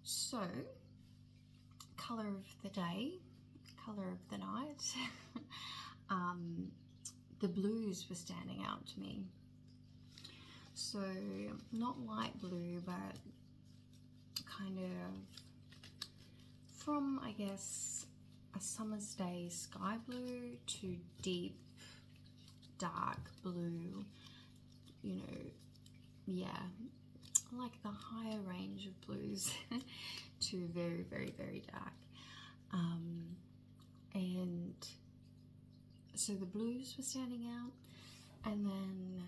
So, colour of the day, colour of the night. The blues were standing out to me. So, not light blue, but kind of from, I guess, a summer's day sky blue to deep, dark blue, you know, yeah, like the higher range of blues to very, very, very dark. And so the blues were standing out, and then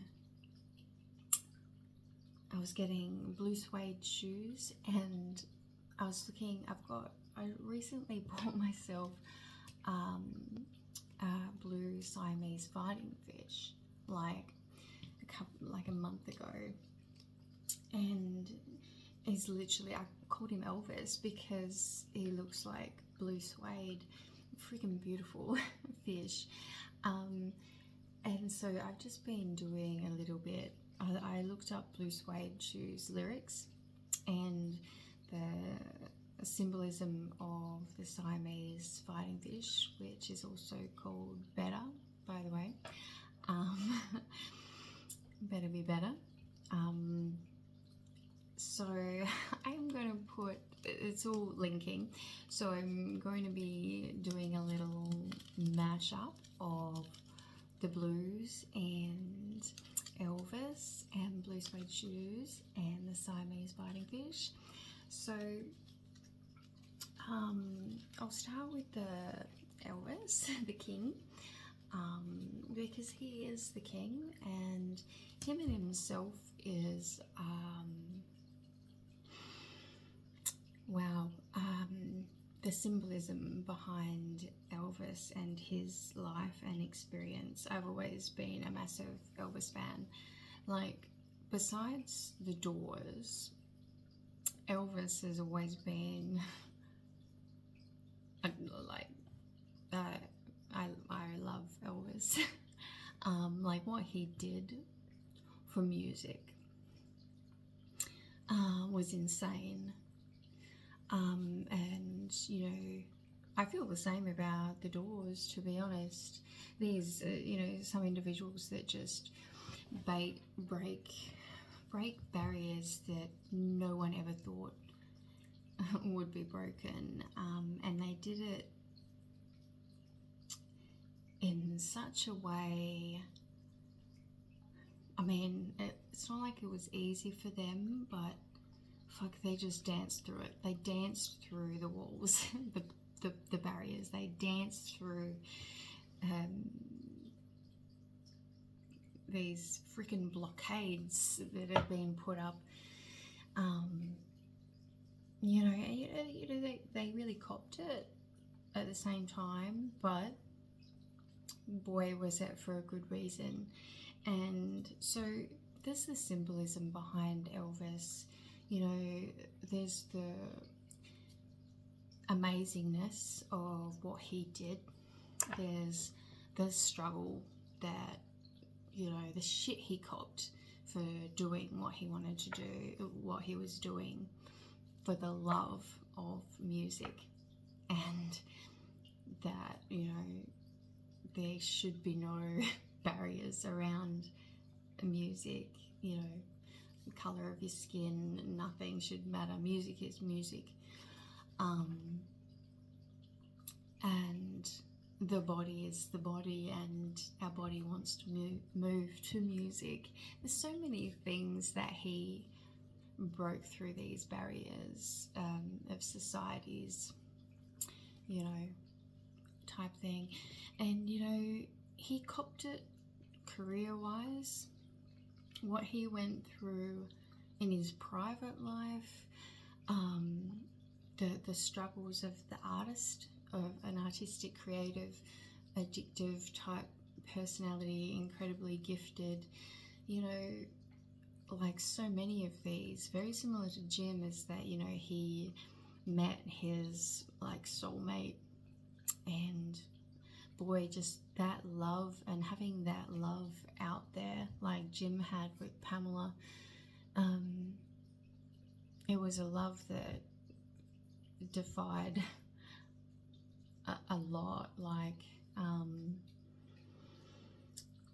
I was getting blue suede shoes, and I was looking, I recently bought myself a blue Siamese fighting fish like a month ago, and he's literally, I called him Elvis because he looks like blue suede, freaking beautiful fish. And so I've just been doing a little bit, I looked up blue suede shoes lyrics and the symbolism of the Siamese fighting fish, which is also called better, by the way. Better be better. So I'm going to put, it's all linking, so I'm going to be doing a little mashup of the blues and Elvis and blue suede shoes and the Siamese fighting fish. So I'll start with the Elvis, the king, because he is the king, and him in himself is wow, the symbolism behind Elvis and his life and experience. I've always been a massive Elvis fan. Like, besides the Doors, Elvis has always been like, I love Elvis. Like what he did for music was insane. And you know, I feel the same about the Doors, to be honest. There's you know, some individuals that just break barriers that no one ever thought would be broken, and they did it in such a way. I mean, it's not like it was easy for them, but fuck, they just danced through it. They danced through the walls, the barriers. They danced through these freaking blockades that have been put up. You know, they really copped it at the same time, but boy, was it for a good reason. And so there's the symbolism behind Elvis. You know, there's the amazingness of what he did. There's the struggle that, you know, the shit he copped for doing what he wanted to do, what he was doing for the love of music, and that, you know, there should be no barriers around music. You know, the colour of your skin, nothing should matter. Music is music. And the body is the body, and our body wants to move to music. There's so many things that he broke through, these barriers of societies, you know, type thing. And, you know, he copped it career-wise, what he went through in his private life, the struggles of the artist, of an artistic, creative, addictive type personality, incredibly gifted, you know, like so many of these, very similar to Jim, is that, you know, he met his like soulmate, and boy, just that love, and having that love out there like Jim had with Pamela, was a love that defied a lot, like,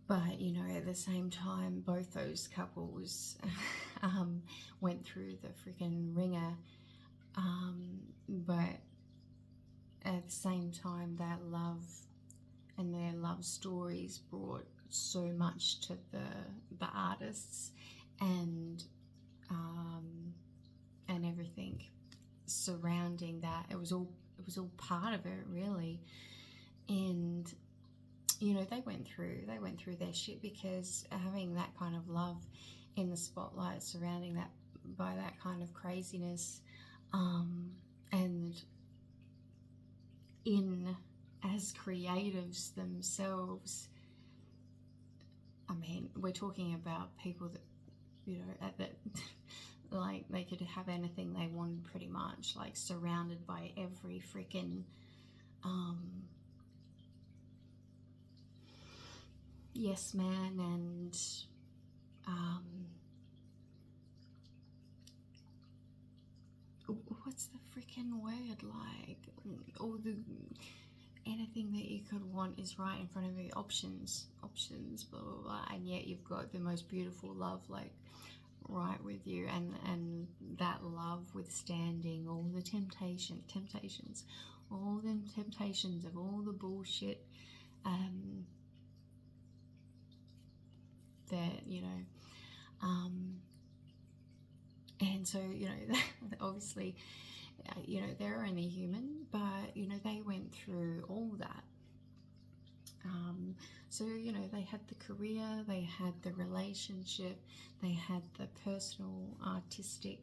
but you know, at the same time, both those couples went through the freaking ringer, but at the same time, that love and their love stories brought so much to the artists and everything surrounding that. It was all part of it, really. And you know, they went through their shit, because having that kind of love in the spotlight, surrounding that by that kind of craziness, and as creatives themselves, I mean, we're talking about people that, you know, that like they could have anything they wanted, pretty much, like surrounded by every freaking yes man, and what's the freaking word, like all the anything that you could want is right in front of you, options, blah blah blah, and yet you've got the most beautiful love, like right with you, and that love withstanding all the temptations, all the temptations of all the bullshit that, you know, and so, you know, obviously, you know, they're only human, but you know, they went through all that. So, you know, they had the career, they had the relationship, they had the personal, artistic,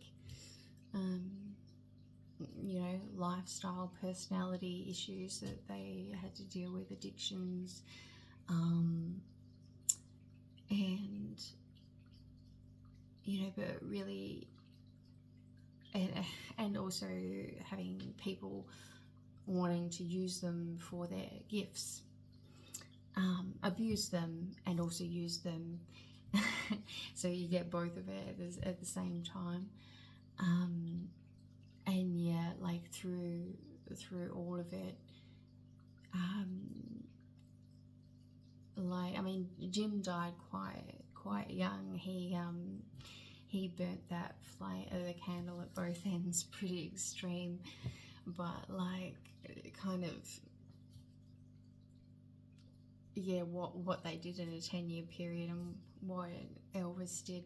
you know, lifestyle, personality issues that they had to deal with, addictions, and, you know, but really, and also having people wanting to use them for their gifts, abuse them and also use them. So you get both of it at the same time, and yeah, like through all of it, like, I mean, Jim died quite young. He burnt that flame of the candle at both ends, pretty extreme, but like kind of, yeah, what they did in a 10-year period, and what Elvis did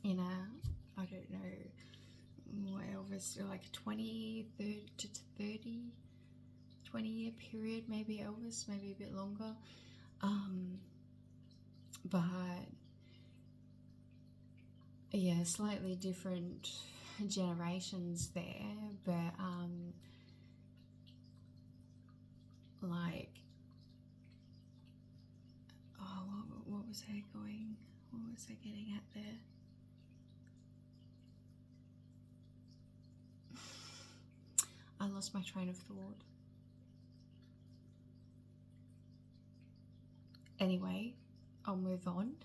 in a, I don't know, what Elvis did, like a 20 year period, maybe Elvis, maybe a bit longer, but yeah, slightly different generations there, but like, oh, what was I getting at there? I lost my train of thought. Anyway, I'll move on.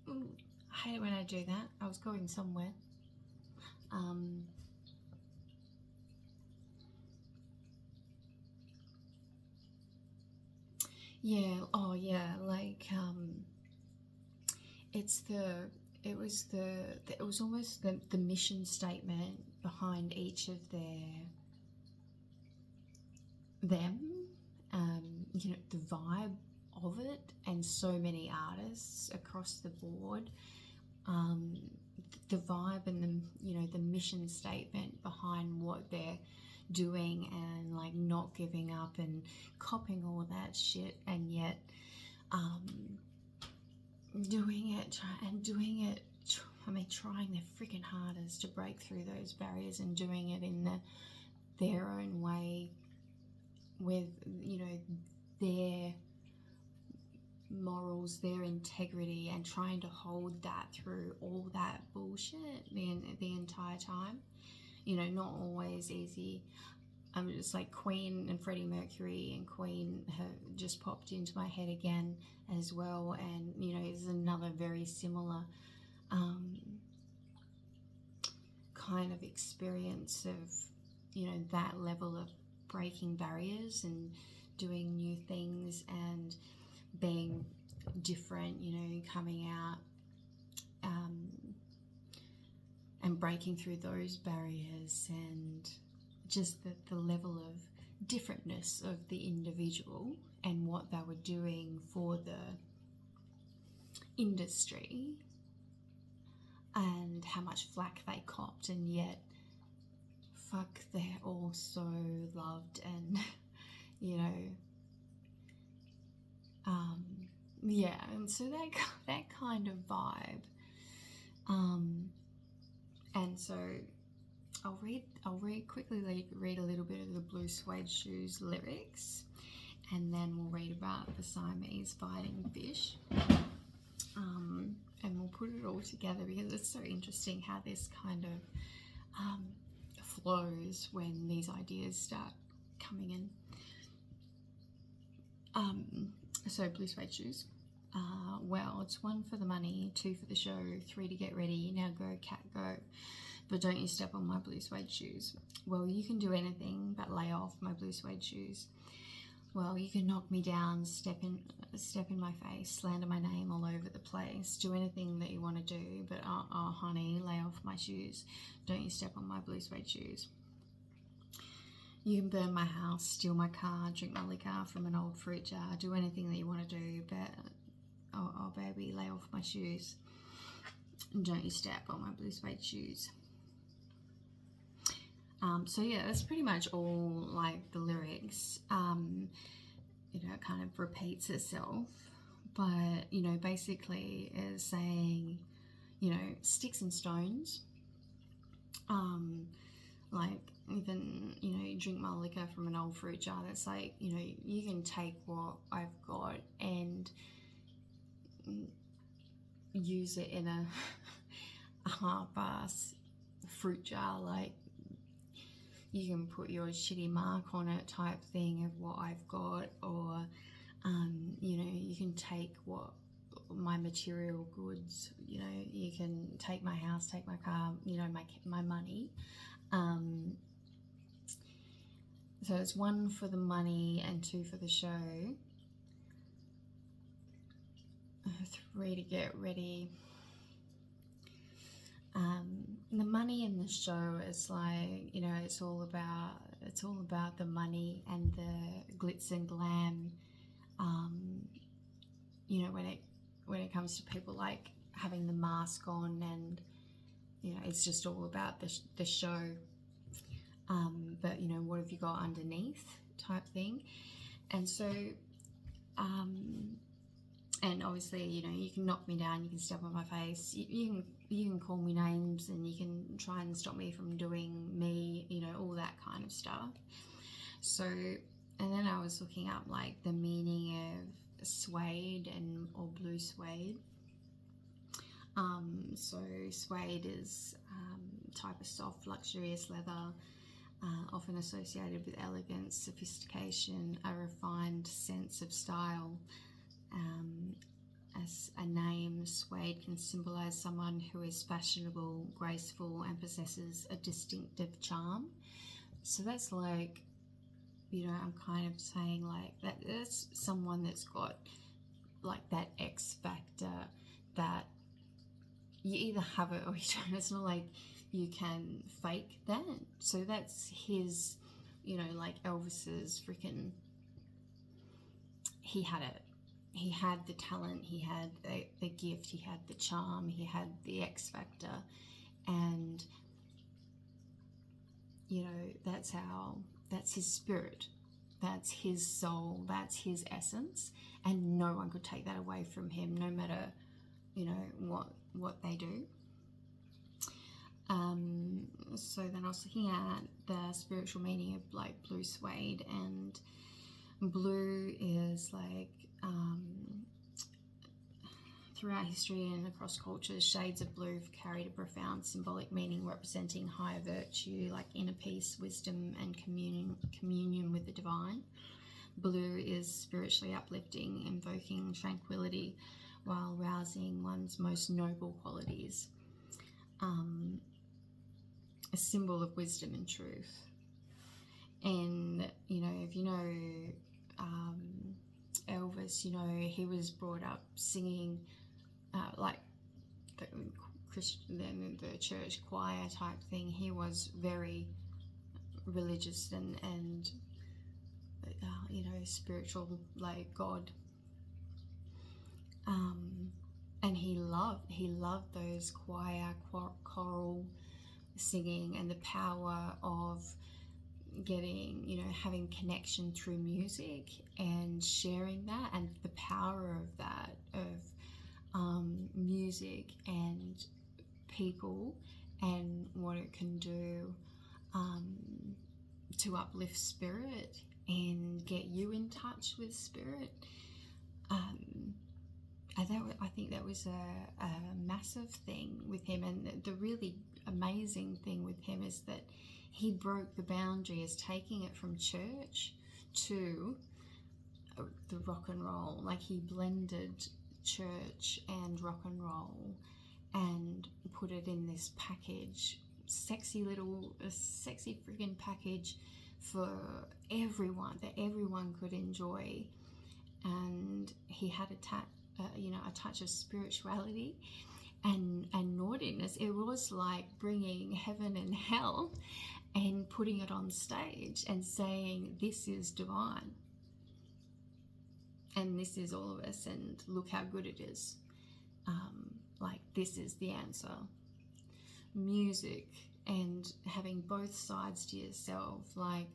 Ooh, I hate it when I do that. I was going somewhere. Yeah, oh yeah, like, it was almost the mission statement behind each of them, you know, the vibe of it, and so many artists across the board, the vibe and the, you know, the mission statement behind what they're doing, and like not giving up and copping all that shit, and yet doing it, I mean, trying their freaking hardest to break through those barriers, and doing it in their own way, with, you know, their morals, their integrity, and trying to hold that through all that bullshit the entire time. You know, not always easy. Just like Queen and Freddie Mercury, and Queen have just popped into my head again as well, and you know, is another very similar kind of experience of, you know, that level of breaking barriers and doing new things and being different, you know, coming out and breaking through those barriers, and just the level of differentness of the individual and what they were doing for the industry, and how much flack they copped, and yet fuck, they're all so loved, and you know, yeah, and so that kind of vibe, and so I'll quickly read a little bit of the Blue Suede Shoes lyrics, and then we'll read about the Siamese fighting fish, and we'll put it all together because it's so interesting how this kind of flows when these ideas start coming in. So Blue Suede Shoes. Well, it's 1 for the money, 2 for the show, 3 to get ready, now go cat go, but don't you step on my blue suede shoes. Well, you can do anything but lay off my blue suede shoes. Well, you can knock me down, step in my face, slander my name all over the place, do anything that you want to do, but oh honey, lay off my shoes, don't you step on my blue suede shoes. You can burn my house, steal my car, drink my liquor from an old fruit jar, do anything that you want to do, but oh baby, lay off my shoes. Don't you step on my blue suede shoes. So yeah, that's pretty much all like the lyrics. You know, it kind of repeats itself, but you know, basically is saying, you know, sticks and stones. Like even, you know, drink my liquor from an old fruit jar. That's like, you know, you can take what I've got and use it in a half-ass fruit jar. Like you can put your shitty mark on it type thing of what I've got, or you know, you can take what my material goods, you know, you can take my house, take my car, you know, my money. So it's 1 for the money and 2 for the show, 3 to get ready. The money in the show is like, you know, it's all about the money and the glitz and glam. You know, when it comes to people like having the mask on, and you know, it's just all about the show. But you know, what have you got underneath type thing. And so and obviously, you know, you can knock me down, you can step on my face, you can call me names, and you can try and stop me from doing me, you know, all that kind of stuff. So, and then I was looking up like the meaning of suede or blue suede. So suede is type of soft, luxurious leather, often associated with elegance, sophistication, a refined sense of style. As a name, suede can symbolize someone who is fashionable, graceful, and possesses a distinctive charm. So that's like, you know, I'm kind of saying like that's someone that's got like that X factor that you either have it or you don't. It's not like you can fake that. So that's his, you know, like Elvis's freaking, he had it. He had the talent, he had the gift, he had the charm, he had the X factor, and you know, that's his spirit, that's his soul, that's his essence, and no one could take that away from him, no matter, you know, what they do. So then I was looking at the spiritual meaning of like blue suede, and blue is like, throughout history and across cultures, shades of blue have carried a profound symbolic meaning representing higher virtue, like inner peace, wisdom, and communion with the divine. Blue is spiritually uplifting, invoking tranquility while rousing one's most noble qualities. a symbol of wisdom and truth. And, you know, if you know Elvis, you know, he was brought up singing like the Christian, the church choir type thing. He was very religious and you know, spiritual, like God. And he loved those choral singing, and the power of getting, you know, having connection through music and sharing that, and the power of that, of music and people, and what it can do to uplift spirit and get you in touch with spirit. I think that was a massive thing with him. And the really amazing thing with him is that he broke the boundary as taking it from church to the rock and roll. Like, he blended church and rock and roll and put it in this package, sexy friggin' package for everyone, that everyone could enjoy. And he had a touch of spirituality and naughtiness. It was like bringing heaven and hell and putting it on stage and saying, this is divine, and this is all of us, and look how good it is. Like, this is the answer. Music and having both sides to yourself, like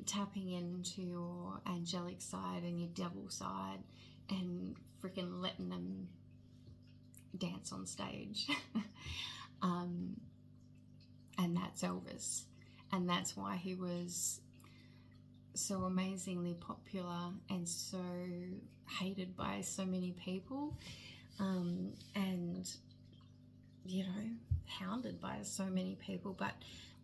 tapping into your angelic side and your devil side, and freaking letting them dance on stage. And that's Elvis. And that's why he was so amazingly popular and so hated by so many people, and, you know, hounded by so many people. But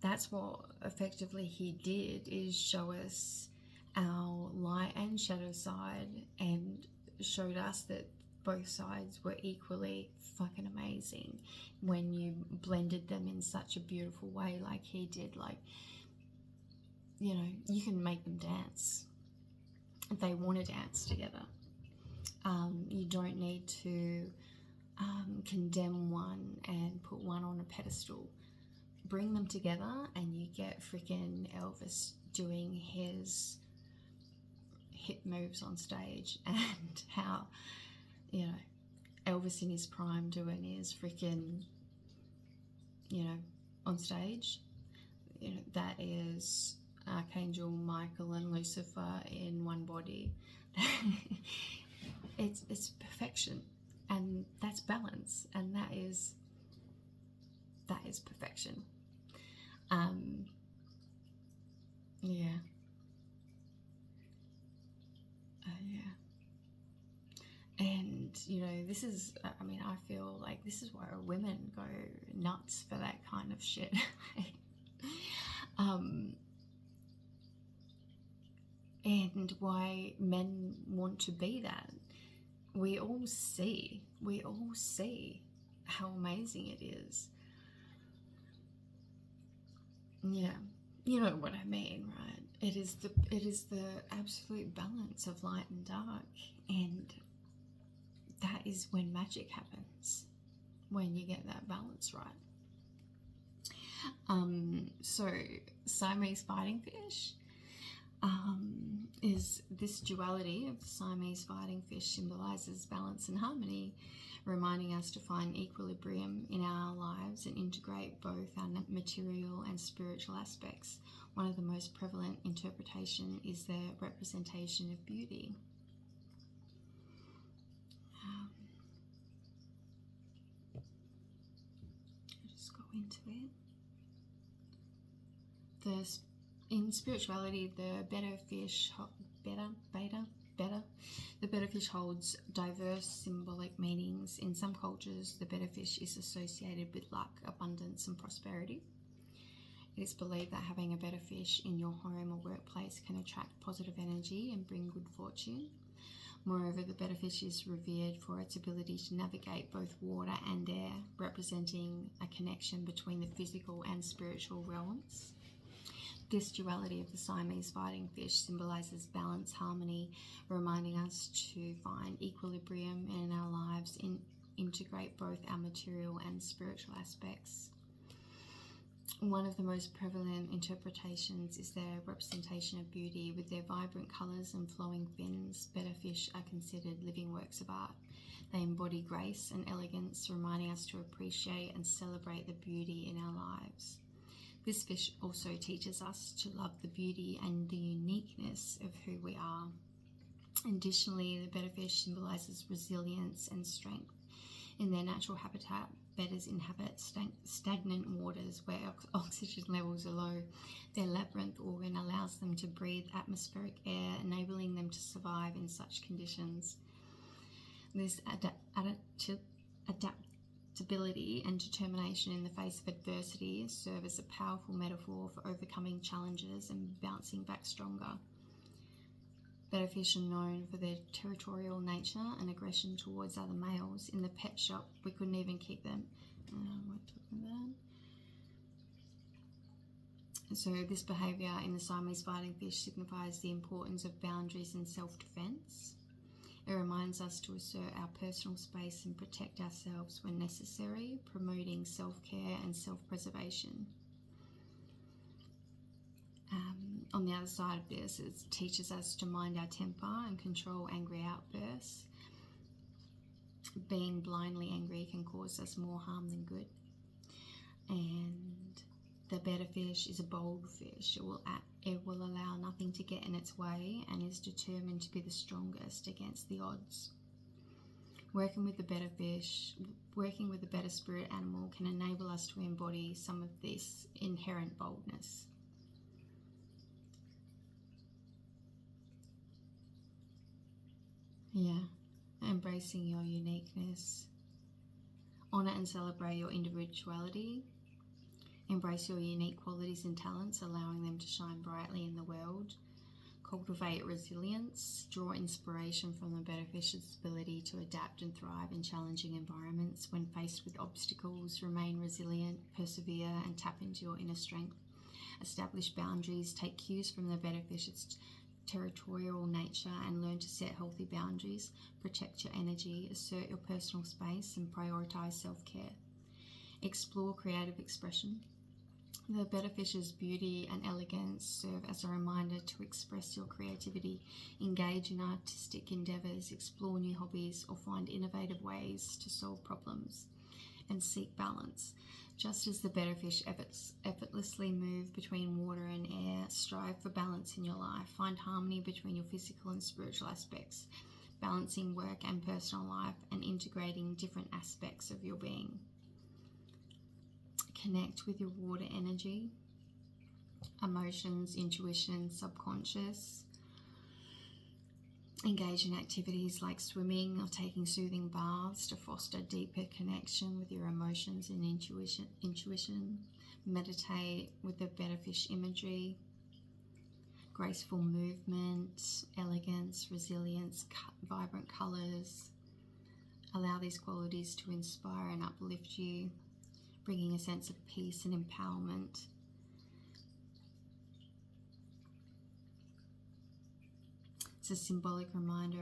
that's what effectively he did, is show us our light and shadow side, and showed us that both sides were equally fucking amazing when you blended them in such a beautiful way like he did. Like, you know, you can make them dance if they want to dance together. You don't need to condemn one and put one on a pedestal. Bring them together and you get freaking Elvis doing his hip moves on stage, and how, you know, Elvis in his prime doing his freaking, you know, on stage. You know, that is Archangel Michael and Lucifer in one body. It's perfection, and that's balance, and that is perfection. Yeah. And, you know, this is, I mean, I feel like this is why women go nuts for that kind of shit. And why men want to be that. We all see how amazing it is. Yeah, you know what I mean, right? It is the absolute balance of light and dark, and that is when magic happens, when you get that balance right. So Siamese fighting fish is this duality of the Siamese fighting fish symbolizes balance and harmony, reminding us to find equilibrium in our lives and integrate both our material and spiritual aspects. One of the most prevalent interpretation is the representation of beauty. I'll just go into it. In spirituality, the betta fish holds diverse symbolic meanings. In some cultures, the betta fish is associated with luck, abundance, and prosperity. It is believed that having a betta fish in your home or workplace can attract positive energy and bring good fortune. Moreover, the betterfish is revered for its ability to navigate both water and air, representing a connection between the physical and spiritual realms. This duality of the Siamese fighting fish symbolises balance, harmony, reminding us to find equilibrium in our lives and integrate both our material and spiritual aspects. One of the most prevalent interpretations is their representation of beauty. With their vibrant colours and flowing fins, betterfish are considered living works of art. They embody grace and elegance, reminding us to appreciate and celebrate the beauty in our lives. This fish also teaches us to love the beauty and the uniqueness of who we are. Additionally, the betterfish symbolises resilience and strength. In their natural habitat, betters inhabit stagnant waters where oxygen levels are low. Their labyrinth organ allows them to breathe atmospheric air, enabling them to survive in such conditions. This adaptability and determination in the face of adversity serve as a powerful metaphor for overcoming challenges and bouncing back stronger. Betterfish are known for their territorial nature and aggression towards other males. In the pet shop, we couldn't even keep them. I won't talk about that. So this behaviour in the Siamese fighting fish signifies the importance of boundaries and self-defence. It reminds us to assert our personal space and protect ourselves when necessary, promoting self-care and self-preservation. On the other side of this, it teaches us to mind our temper and control angry outbursts. Being blindly angry can cause us more harm than good. And the betterfish is a bold fish. It will allow nothing to get in its way and is determined to be the strongest against the odds. Working with the better spirit animal can enable us to embody some of this inherent boldness. Yeah, embracing your uniqueness. Honour and celebrate your individuality. Embrace your unique qualities and talents, allowing them to shine brightly in the world. Cultivate resilience. Draw inspiration from the betterfish's ability to adapt and thrive in challenging environments. When faced with obstacles, remain resilient, persevere, and tap into your inner strength. Establish boundaries. Take cues from the betterfish's territorial nature and learn to set healthy boundaries. Protect your energy, assert your personal space, and prioritise self-care. Explore creative expression. The betterfish's beauty and elegance serve as a reminder to express your creativity, engage in artistic endeavours, explore new hobbies, or find innovative ways to solve problems, and seek balance. Just as the betterfish effortlessly move between water and air, strive for balance in your life. Find harmony between your physical and spiritual aspects, balancing work and personal life, and integrating different aspects of your being. Connect with your water energy, emotions, intuition, subconscious. Engage in activities like swimming or taking soothing baths to foster deeper connection with your emotions and intuition. Meditate with the betterfish imagery. Graceful movement, elegance, resilience, vibrant colours. Allow these qualities to inspire and uplift you, bringing a sense of peace and empowerment. It's a symbolic reminder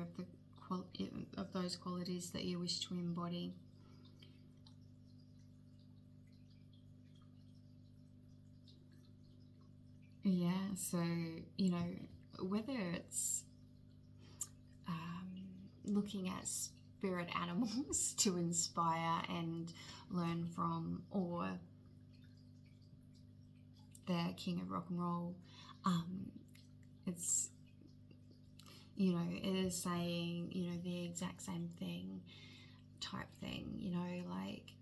of those qualities that you wish to embody. Yeah, so, whether it's looking at spirit animals to inspire and learn from, or the king of rock and roll, it's, it is saying, the exact same thing type thing, like,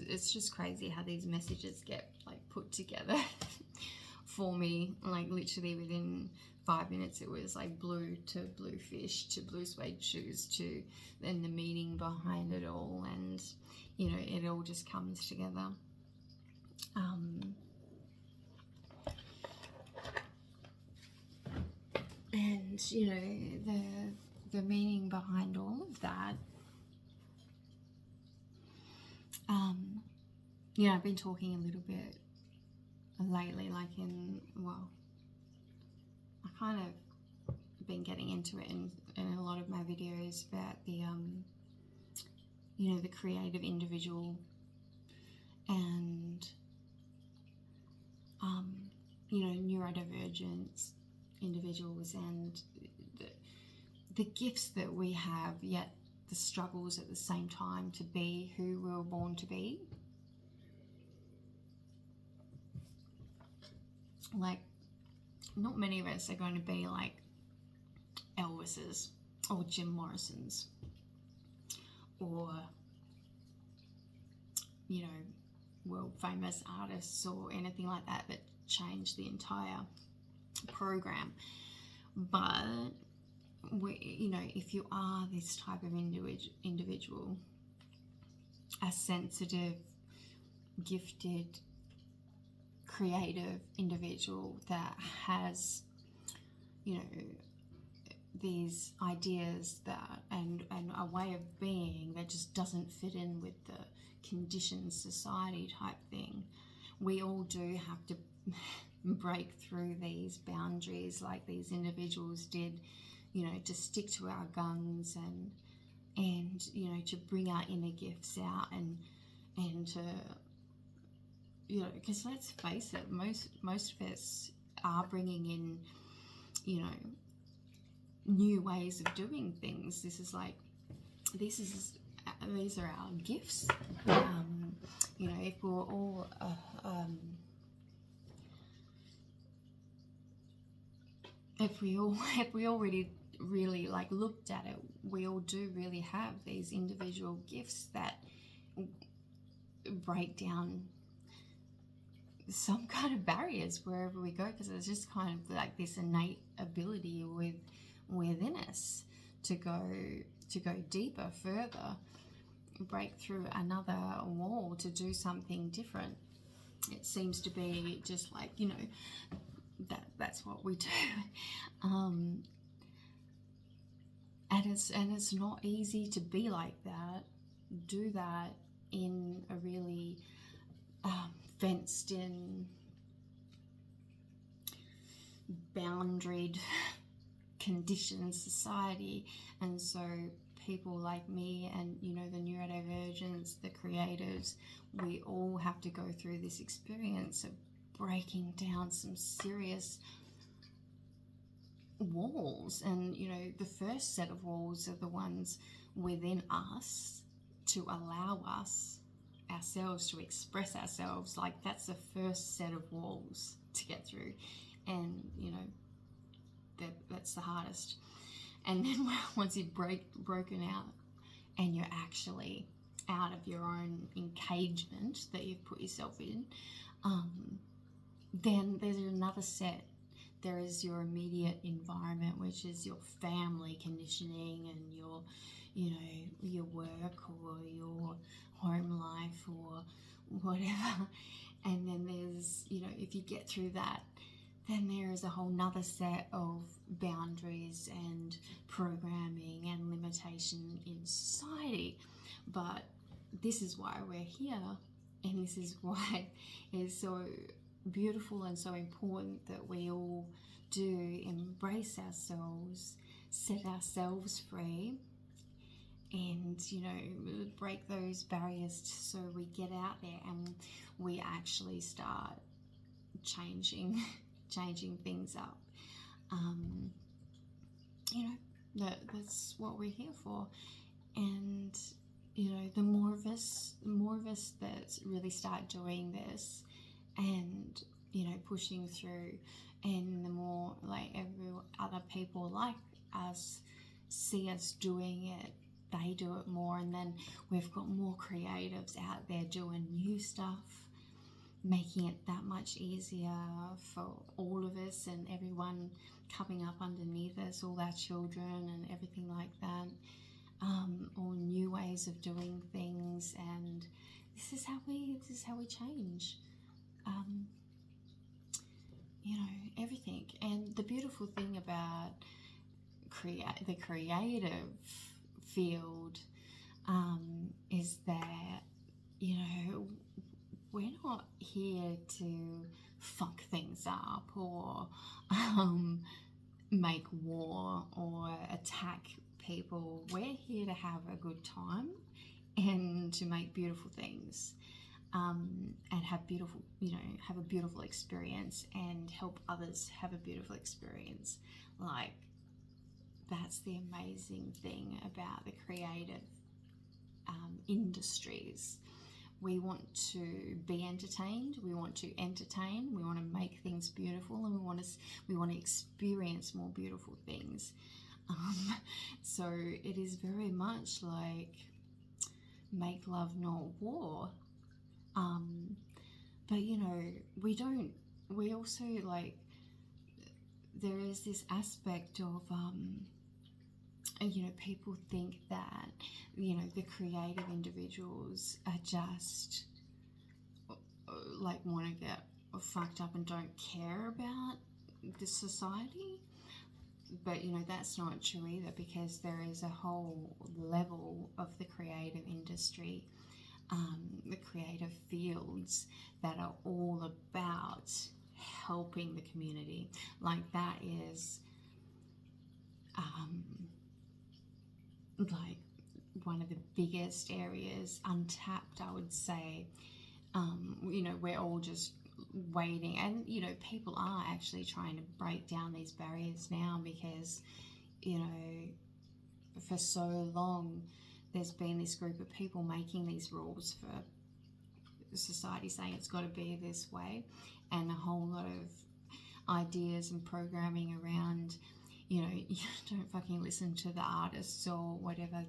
it's just crazy how these messages get like put together for me. Like literally within 5 minutes it was like blue to blue fish to blue suede shoes to then the meaning behind it all, and it all just comes together. And you know, the meaning behind all of that, you know, I've been talking a little bit lately, like I kind of been getting into it in a lot of my videos about the you know, the creative individual, and you know, neurodivergent individuals, and the gifts that we have, yet the struggles at the same time to be who we were born to be. Like, not many of us are going to be like Elvis's or Jim Morrison's, or, you know, world famous artists or anything like that that change the entire program. But you know, if you are this type of individual, a sensitive, gifted, creative individual that has, you know, these ideas that and a way of being that just doesn't fit in with the conditioned society type thing, we all do have to break through these boundaries like these individuals did, you know, to stick to our guns and you know, to bring our inner gifts out and to, you know, because let's face it, most of us are bringing in, you know, new ways of doing things. These are our gifts. You know, if we're all if we already really like looked at it, we all do really have these individual gifts that break down some kind of barriers wherever we go, because it's just kind of like this innate ability within us to go deeper, further, break through another wall, to do something different. It seems to be just like, you know, that's what we do. And it's not easy to be like that, do that in a really fenced in, boundaried, conditioned society. And so people like me and, you know, the neurodivergents, the creatives, we all have to go through this experience of breaking down some serious walls. And, you know, the first set of walls are the ones within us to allow us ourselves to express ourselves. Like, that's the first set of walls to get through, and you know, that's the hardest. And then once you've broken out and you're actually out of your own encagement that you've put yourself in, then there's another set. There is your immediate environment, which is your family conditioning and your, you know, your work or your home life or whatever. And then there's, you know, if you get through that, then there is a whole nother set of boundaries and programming and limitation in society. But this is why we're here, and this is why it's so beautiful and so important that we all do embrace ourselves, set ourselves free, and, you know, break those barriers so we get out there and we actually start changing things up. You know, that's what we're here for. And, you know, the more of us that really start doing this and, you know, pushing through, and the more like every other people like us see us doing it, they do it more, and then we've got more creatives out there doing new stuff, making it that much easier for all of us and everyone coming up underneath us, all our children and everything like that, all new ways of doing things. And this is how we change. You know, everything. And the beautiful thing about the creative field is that, you know, we're not here to fuck things up or make war or attack people. We're here to have a good time and to make beautiful things, and have beautiful, you know, have a beautiful experience and help others have a beautiful experience. Like, that's the amazing thing about the creative industries. We want to be entertained, we want to entertain, we want to make things beautiful, and we want to experience more beautiful things. So it is very much like make love, not war. But you know, we also, like, there is this aspect of you know, people think that, you know, the creative individuals are just like want to get fucked up and don't care about the society. But you know, that's not true either, because there is a whole level of the creative industry, the creative fields, that are all about helping the community. Like, that is like one of the biggest areas, untapped, I would say. You know, we're all just waiting, and you know, people are actually trying to break down these barriers now, because, you know, for so long there's been this group of people making these rules for society, saying it's got to be this way, and a whole lot of ideas and programming around, you know, you don't fucking listen to the artists or whatever.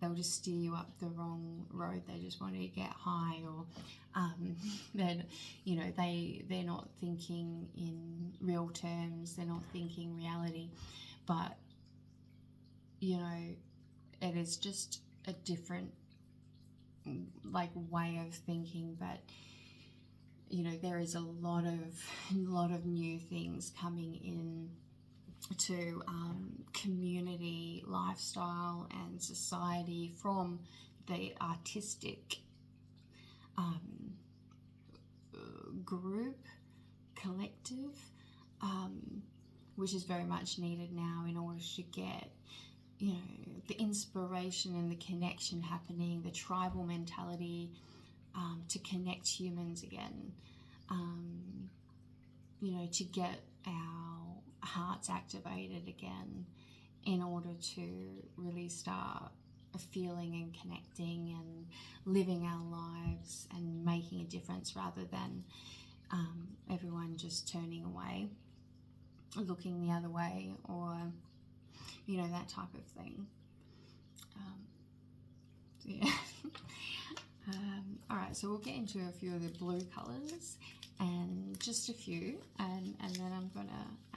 They'll just steer you up the wrong road. They just want to get high, or then, you know, they're not thinking in real terms. They're not thinking reality. But you know, it is just a different, like, way of thinking. But you know, there is a lot of new things coming in to community, lifestyle and society from the artistic group, collective, which is very much needed now in order to get, you know, the inspiration and the connection happening, the tribal mentality, to connect humans again, you know, to get our hearts activated again, in order to really start feeling and connecting and living our lives and making a difference, rather than everyone just turning away, looking the other way, or, you know, that type of thing. Yeah. All right, so we'll get into a few of the blue colors, and just a few, and then I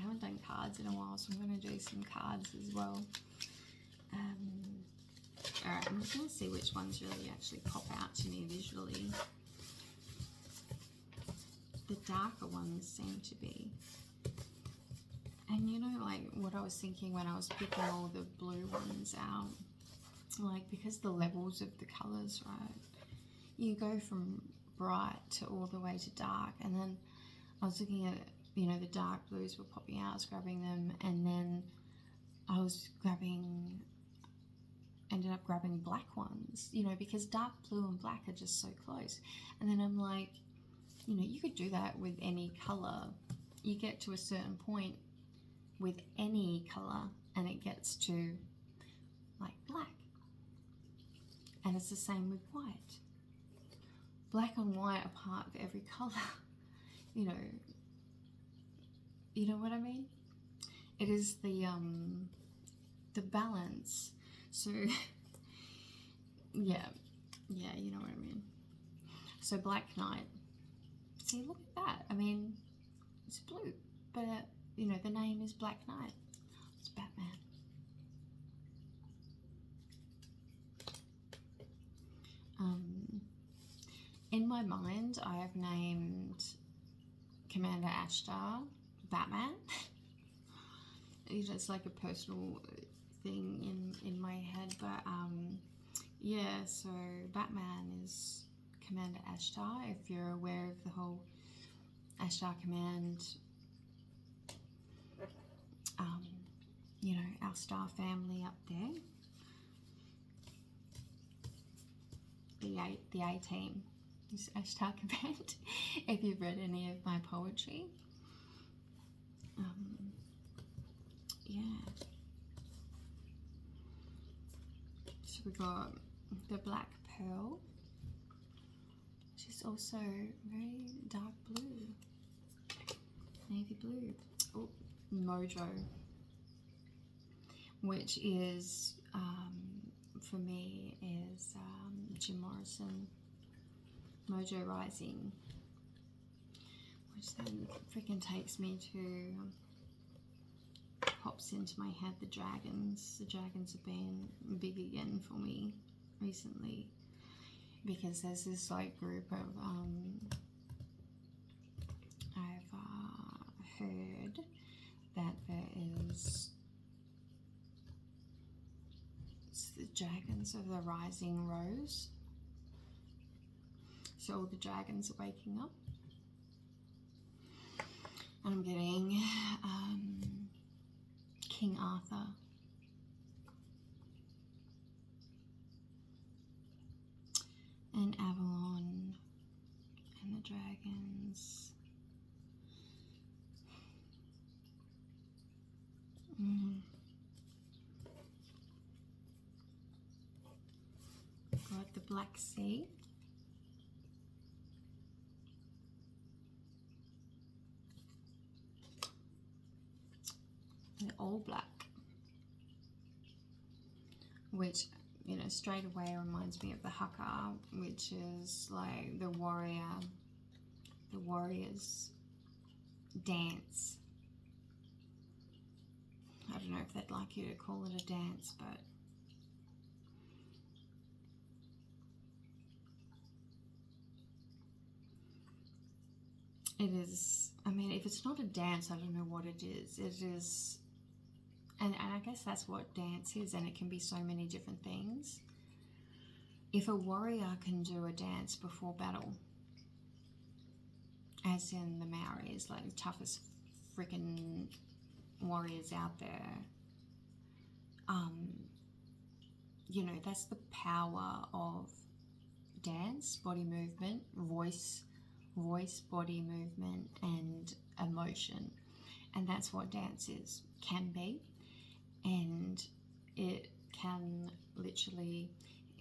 haven't done cards in a while, so I'm gonna do some cards as well. All right, I'm just gonna see which ones really actually pop out to me visually. The darker ones seem to be. And you know, like, what I was thinking when I was picking all the blue ones out, like, because the levels of the colors, right? You go from bright to all the way to dark, and then I was looking at, you know, the dark blues were popping out, I was grabbing them, and then I was ended up grabbing black ones, you know, because dark blue and black are just so close. And then I'm like, you know, you could do that with any color. You get to a certain point with any color and it gets to like black, and it's the same with white. Black and white are part of every color. You know what I mean? It is the balance. So yeah, you know what I mean. So Black Knight, see, look at that. I mean, it's blue, but you know, the name is Black Knight. It's Batman. In my mind, I have named Commander Ashtar Batman. It's like a personal thing in my head, but yeah, so Batman is Commander Ashtar, if you're aware of the whole Ashtar Command, you know, our star family up there, the A team is Ashtar Command. If you've read any of my poetry, yeah. So we got the Black Pearl, which is also very dark blue, navy blue. Oh, Mojo, which is for me is Jim Morrison, Mojo Rising, which then freaking takes me to, pops into my head the dragons. The dragons have been big again for me recently, because there's this like group of I've heard that there is, it's the dragons of the rising rose. So all the dragons are waking up, and I'm getting King Arthur, and Avalon, and the dragons. Got the Black Sea. The All Black, which, you know, straight away reminds me of the haka, which is like the warriors dance. I don't know if they'd like you to call it a dance, but it is, I mean, if it's not a dance, I don't know what it is. It is, and I guess that's what dance is, and it can be so many different things. If a warrior can do a dance before battle, as in the Maoris, like the toughest freaking warriors out there, you know, that's the power of dance, body movement, voice, body movement, and emotion. And that's what dance is, can be. And it can literally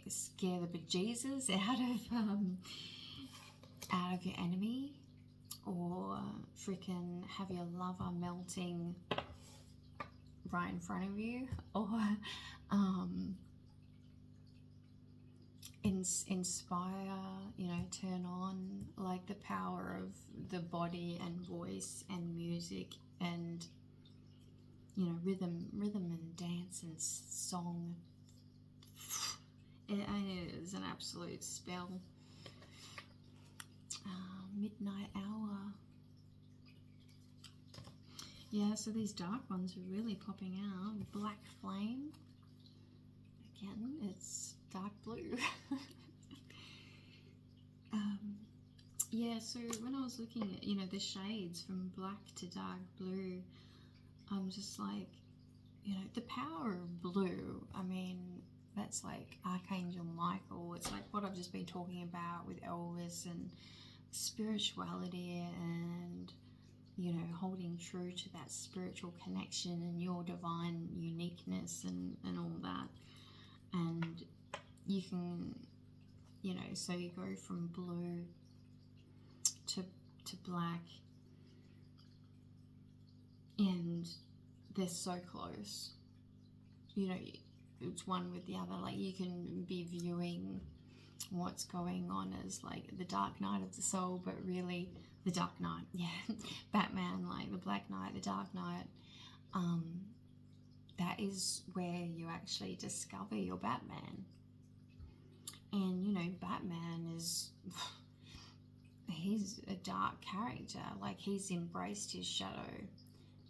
scare the bejesus out of your enemy, or freaking have your lover melting right in front of you, or inspire, you know, turn on like the power of the body and voice and music and, you know, rhythm and dance and song. It is an absolute spell. Midnight Hour. Yeah, so these dark ones are really popping out. Black Flame. Again, it's dark blue. Yeah, so when I was looking at, you know, the shades from black to dark blue, I'm just like, you know, the power of blue, I mean, that's like Archangel Michael. It's like what I've just been talking about with Elvis and spirituality and, you know, holding true to that spiritual connection and your divine uniqueness and all that. And you can, you know, so you go from blue to black, and they're so close, you know, it's one with the other. Like you can be viewing what's going on as like the dark night of the soul, but really the dark night, yeah. Batman, like the Black Knight, the Dark Knight, that is where you actually discover your Batman. And you know, Batman is he's a dark character. Like, he's embraced his shadow,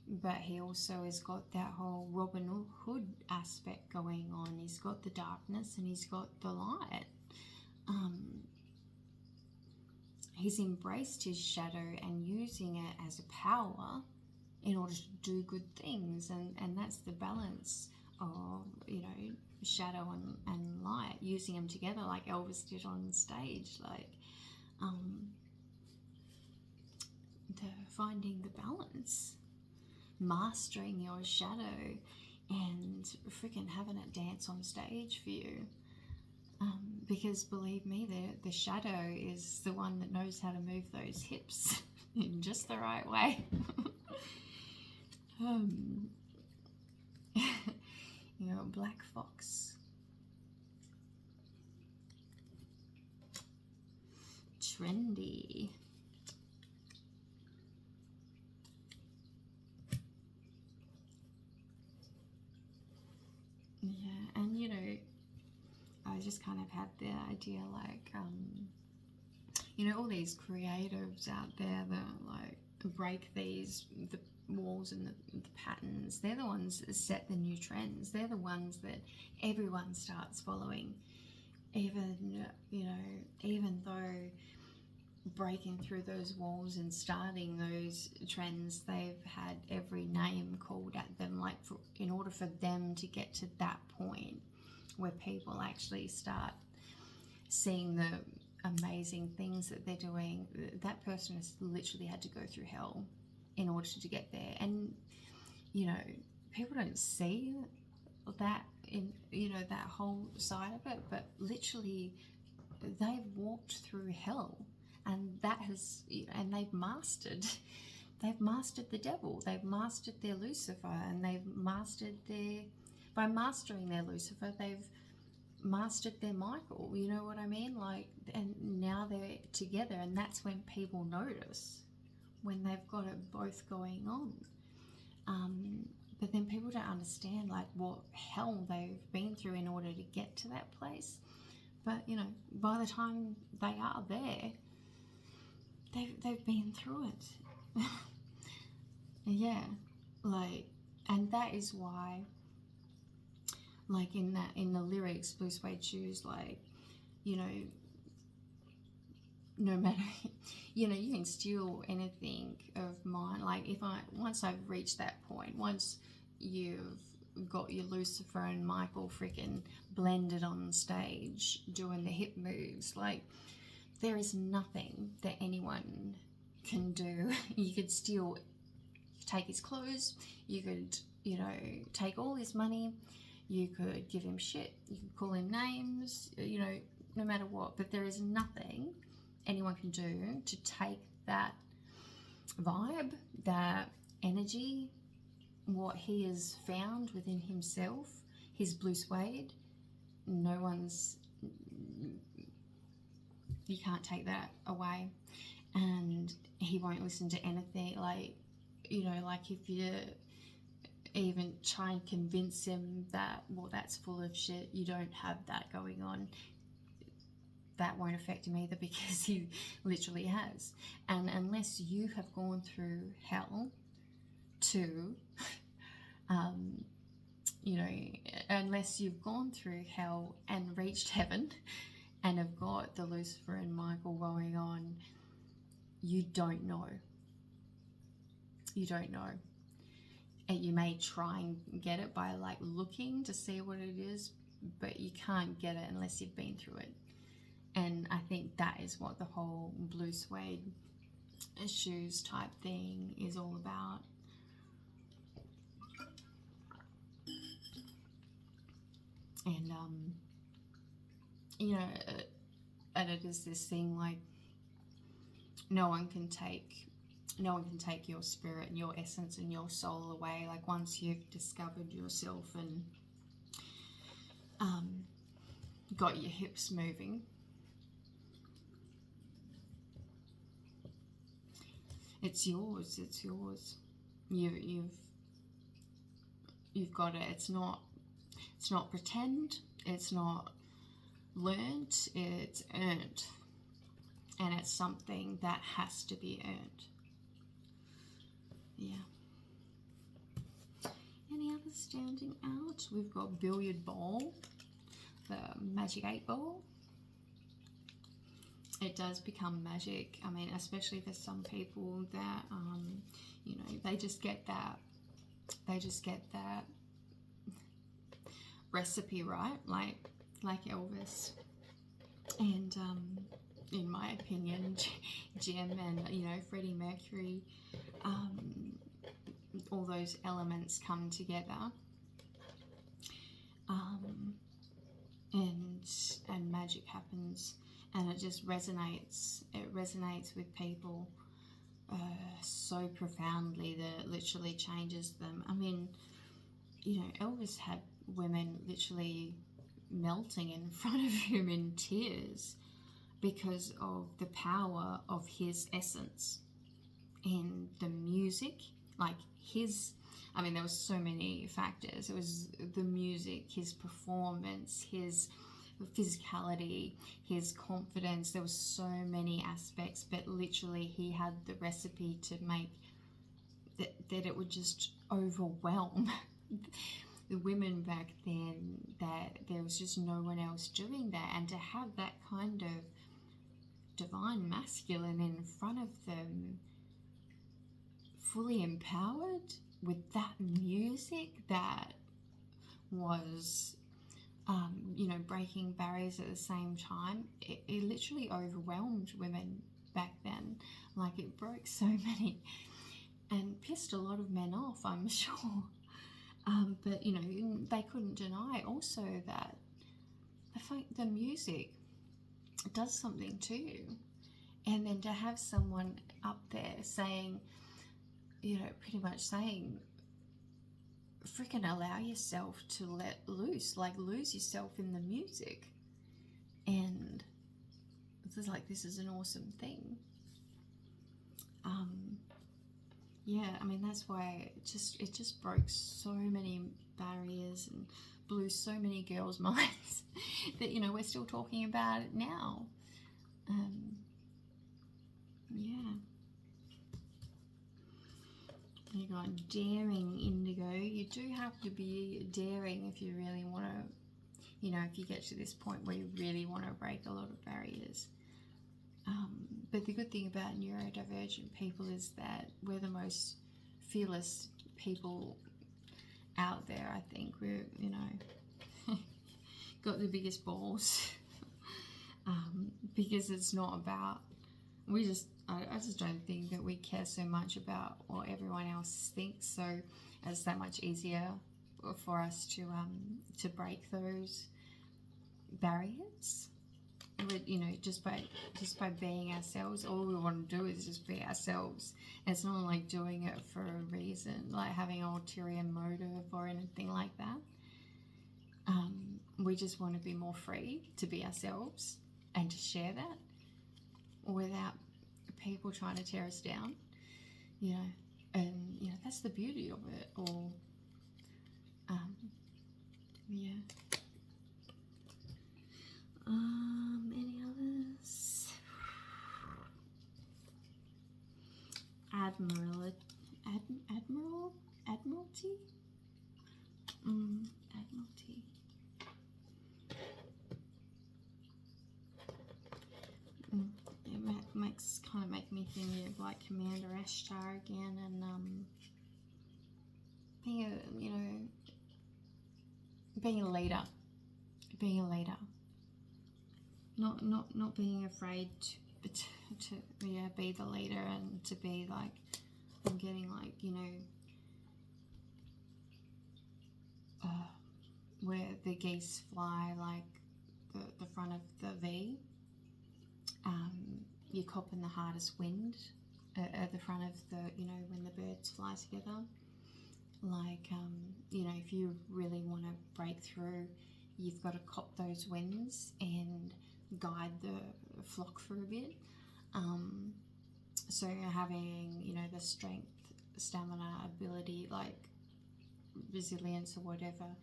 but he also has got that whole Robin Hood aspect going on. He's got the darkness and he's got the light. He's embraced his shadow and using it as a power in order to do good things, and that's the balance of, you know, shadow and light, using them together like Elvis did on stage, like the finding the balance, mastering your shadow and freaking having it dance on stage for you. Because believe me, the shadow is the one that knows how to move those hips in just the right way. You know, Black Fox. Trendy. Yeah, and you know, I just kind of had the idea, like, you know, all these creatives out there that like break the walls and the patterns. They're the ones that set the new trends. They're the ones that everyone starts following. Even, you know, even though breaking through those walls and starting those trends, they've had every name called at them, like, in order for them to get to that point where people actually start seeing the amazing things that they're doing. That person has literally had to go through hell in order to get there. And, you know, people don't see that in, you know, that whole side of it, but literally they've walked through hell, and that has, and they've mastered the devil, they've mastered their Lucifer, and they've mastered by mastering their Lucifer, they've mastered their Michael, you know what I mean? Like, and now they're together, and that's when people notice, when they've got it both going on. But then people don't understand, like, what hell they've been through in order to get to that place. But, you know, by the time they are there, they've been through it. Yeah, like, and that is why, like, in the lyrics, Blue Suede Shoes, like, you know, no matter, you know, you can steal anything of mine. Like, once I've reached that point, once you've got your Lucifer and Michael freaking blended on stage doing the hip moves, like, there is nothing that anyone can do. You could steal, take his clothes, you could, you know, take all his money, you could give him shit, you could call him names, you know, no matter what, but there is nothing anyone can do to take that vibe, that energy, what he has found within himself, his blue suede. No one's, you can't take that away. And he won't listen to anything, like, you know, like, if you even try and convince him that, well, that's full of shit, you don't have that going on, that won't affect him either, because he literally has. And unless you have gone through hell to, you know, unless you've gone through hell and reached heaven and have got the Lucifer and Michael going on, you don't know. You don't know. And you may try and get it by, like, looking to see what it is, but you can't get it unless you've been through it. And I think that is what the whole Blue Suede Shoes type thing is all about. And you know, and it is this thing, like, no one can take your spirit and your essence and your soul away. Like, once you've discovered yourself and got your hips moving, it's yours. It's yours. You've got it. It's not pretend. It's not learnt. It's earned. and it's something that has to be earned. Yeah. Any others standing out? We've got billiard ball, the magic 8 ball. It does become magic. I mean, especially for some people that, you know, they just get that recipe right, like Elvis. And in my opinion, Jim and, you know, Freddie Mercury, all those elements come together, and magic happens, and it just resonates. It resonates with people so profoundly that it literally changes them. I mean, you know, Elvis had women literally melting in front of him in tears because of the power of his essence in the music. Like his, I mean, there was so many factors. It was the music, his performance, his physicality, his confidence. There was so many aspects, but literally he had the recipe to make that it would just overwhelm the women back then, that there was just no one else doing that. And to have that kind of divine masculine in front of them, fully empowered with that music that was, you know, breaking barriers at the same time, it literally overwhelmed women back then. Like, it broke so many and pissed a lot of men off, I'm sure. But, you know, they couldn't deny also that the music does something to you. And then to have someone up there saying, you know, pretty much saying, freaking allow yourself to let loose, like lose yourself in the music. And it's like, this is an awesome thing. Yeah, I mean, that's why it just broke so many barriers and blew so many girls' minds that, you know, we're still talking about it now. Yeah. You got daring, Indigo. You do have to be daring if you really want to, you know, if you get to this point where you really want to break a lot of barriers. But the good thing about neurodivergent people is that we're the most fearless people out there, I think. We're, you know, got the biggest balls. Because it's not about, I just don't think that we care so much about what everyone else thinks, so it's that much easier for us to break those barriers. You know, just by being ourselves. All we want to do is just be ourselves. And it's not like doing it for a reason, like having an ulterior motive or anything like that. We just want to be more free to be ourselves and to share that without people trying to tear us down, you know. And, you know, that's the beauty of it all. Yeah. Any others? Admiralty? Admiralty. It makes kind of make me think of like Commander Ashtar again, and being a, you know, being a leader. Not being afraid to yeah, be the leader, and to be like, I'm getting like, you know, where the geese fly, like the front of the V. You're copping the hardest wind at the front of the, you know, when the birds fly together. Like, you know, if you really want to break through, you've got to cop those winds and guide the flock for a bit. So having, you know, the strength, stamina, ability, like resilience or whatever,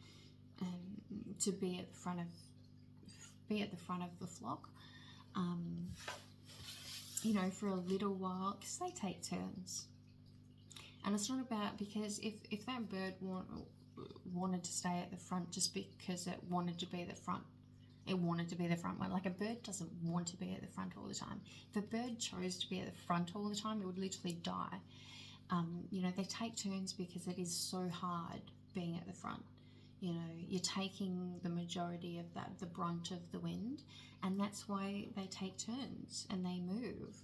to be at the front of the flock. you know, for a little while, because they take turns. And it's not about, because if that bird wanted to stay at the front just because it wanted to be the front, it wanted to be the front one. Like, a bird doesn't want to be at the front all the time. If a bird chose to be at the front all the time, it would literally die. You know, they take turns because it is so hard being at the front. You know, you're taking the majority of the brunt of the wind, and that's why they take turns and they move.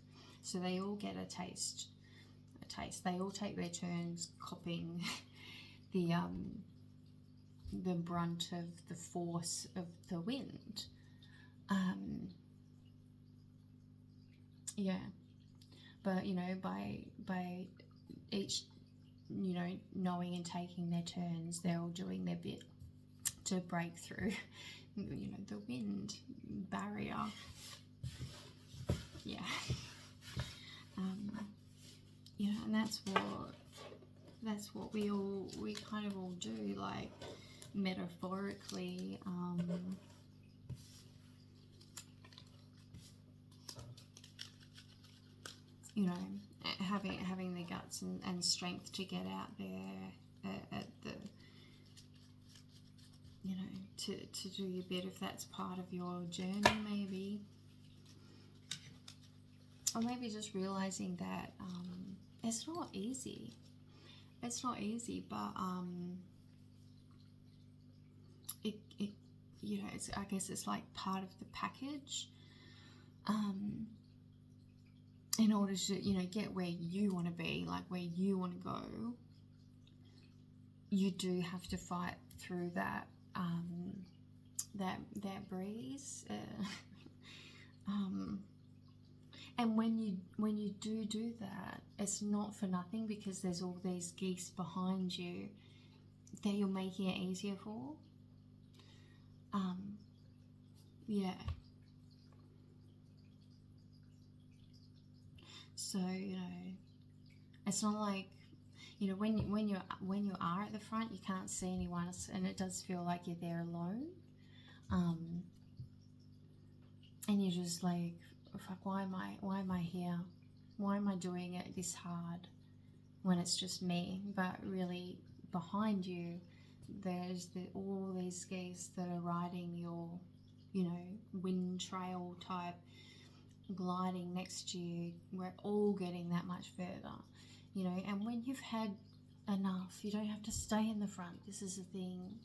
So they all get a taste. They all take their turns copying the brunt of the force of the wind. Yeah, but you know, by each, you know, knowing and taking their turns, they're all doing their bit to break through, you know, the wind barrier. Yeah. You know, and that's what we kind of all do, like, metaphorically. You know, having the guts and strength to get out there at the, you know, to do your bit, if that's part of your journey, maybe. Or maybe just realizing that it's not easy. It's not easy, but it you know, it's, I guess it's like part of the package. In order to, you know, get where you want to be, like where you want to go, you do have to fight through that that breeze. And when you do that, it's not for nothing, because there's all these geese behind you that you're making it easier for. Yeah. So, you know, it's not like, you know, when you are at the front, you can't see anyone else, and it does feel like you're there alone. And you're just like, fuck, why am I here? Why am I doing it this hard when it's just me? But really, behind you, there's all these geese that are riding your, you know, wind trail type, gliding next to you. We're all getting that much further, you know. And when you've had enough, you don't have to stay in the front. This is the thing,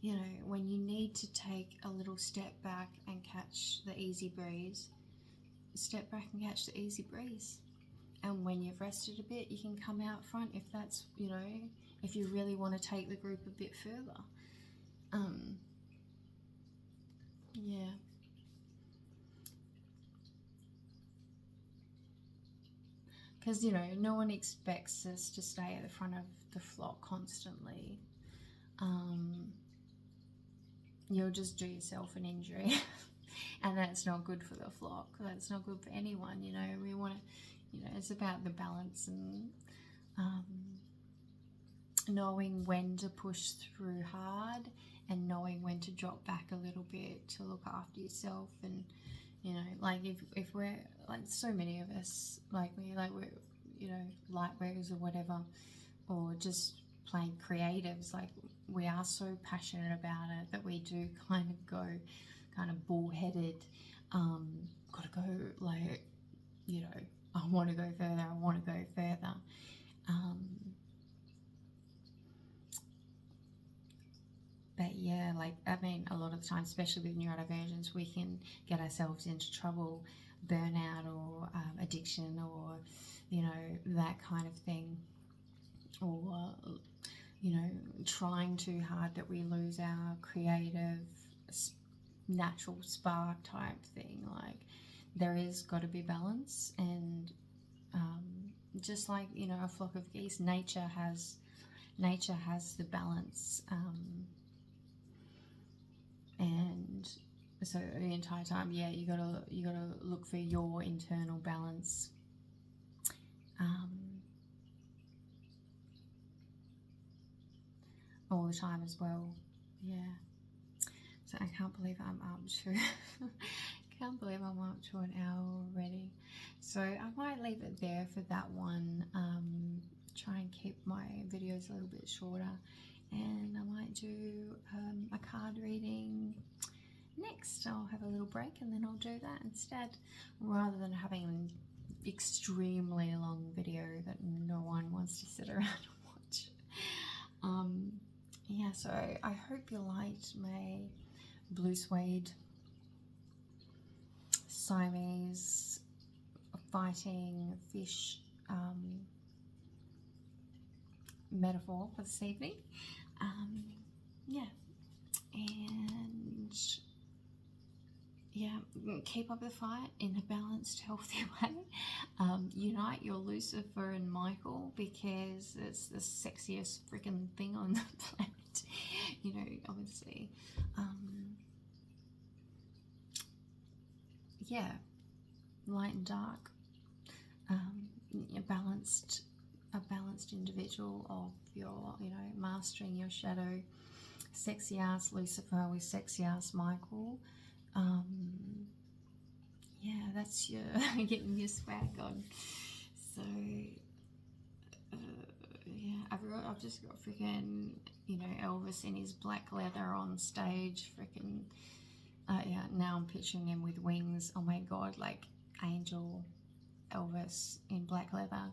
you know, when you need to take a little step back and catch the easy breeze, step back and catch the easy breeze. And when you've rested a bit, you can come out front, if that's, you know, if you really want to take the group a bit further. Yeah. Because, you know, no one expects us to stay at the front of the flock constantly. You'll just do yourself an injury. And that's not good for the flock. That's not good for anyone, you know. We want to, you know, it's about the balance and knowing when to push through hard and knowing when to drop back a little bit to look after yourself. And, you know, like if we're, like, so many of us, like we're, you know, light workers or whatever, or just plain creatives, like, we are so passionate about it that we do kind of go kind of bullheaded, gotta go, like, you know, I want to go further. But yeah, like, I mean, a lot of the time, especially with neurodivergence, we can get ourselves into trouble, burnout, or addiction, or, you know, that kind of thing, or, you know, trying too hard that we lose our creative, natural spark type thing. Like, there is got to be balance, and just like, you know, a flock of geese, nature has the balance, and so the entire time, yeah, you gotta look for your internal balance. All the time as well. Yeah. So I can't believe I'm up to an hour already. So I might leave it there for that one. Try and keep my videos a little bit shorter, and I might do a card reading next. I'll have a little break and then I'll do that instead, rather than having an extremely long video that no one wants to sit around and watch. Yeah, so I hope you liked my blue suede Siamese fighting fish metaphor for this evening. Yeah, and yeah, keep up the fight in a balanced, healthy way. Unite your Lucifer and Michael, because it's the sexiest freaking thing on the planet. You know, obviously. Yeah, light and dark. A balanced individual of your, mastering your shadow. Sexy ass Lucifer with sexy ass Michael. Yeah, that's your getting your swag on. So yeah, I've just got freaking Elvis in his black leather on stage. Freaking yeah. Now I'm picturing him with wings. Oh my god, like Angel Elvis in black leather.